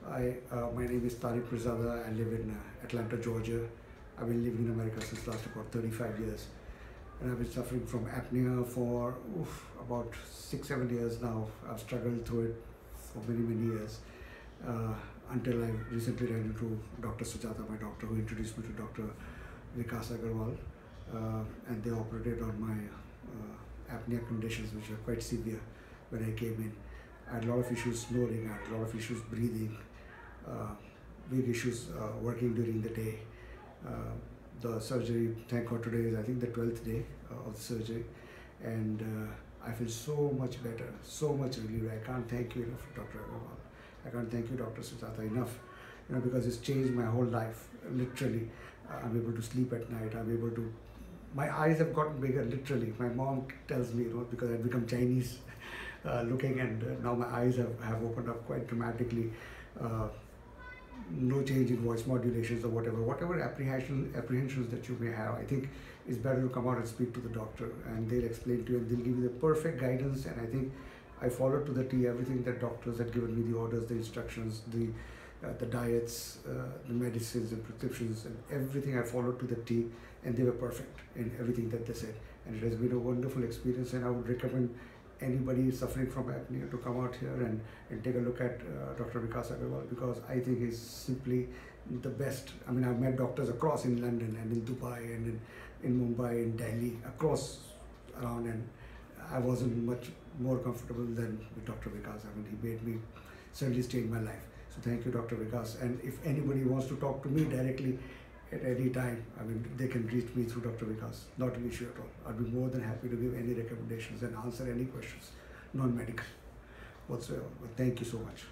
My name is Tariq Mirzada. I live in Atlanta, Georgia. I've been living in America since last about 35 years. And I've been suffering from apnea for about 6-7 years now. I've struggled through it for many years until I recently ran into Dr. Sujata, my doctor, who introduced me to Dr. Vikas Agarwal. And they operated on my apnea conditions, which are quite severe when I came in. I had a lot of issues snoring, I had a lot of issues breathing, big issues working during the day. The surgery, thank God, today is I think the 12th day of the surgery, and I feel so much better, so much relieved. I can't thank you enough, Dr. Agarwal. I can't thank you, Dr. Sujata, enough, because it's changed my whole life, literally. I'm able to sleep at night, I'm able to, my eyes have gotten bigger, literally. My mom tells me, because I've become Chinese looking, and now my eyes have opened up quite dramatically. No change in voice modulations or whatever apprehensions that you may have. I think it's better to come out and speak to the doctor, and they'll explain to you and they'll give you the perfect guidance. And I think I followed to the T everything that doctors had given me, the orders, the instructions, the diets, the medicines and prescriptions, and everything I followed to the T, and they were perfect in everything that they said. And it has been a wonderful experience, and I would recommend anybody suffering from apnea to come out here and take a look at Dr. Vikas Agarwal, because I think he's simply the best. I mean, I've met doctors across in London and in Dubai and in Mumbai, in Delhi, across around, and I wasn't much more comfortable than with Dr. Vikas. I mean, he made me, certainly changed my life. So thank you, Dr. Vikas. And if anybody wants to talk to me directly at any time, I mean, they can reach me through Dr. Vikas. Not an issue at all. I'd be more than happy to give any recommendations and answer any questions, non-medical whatsoever. But thank you so much.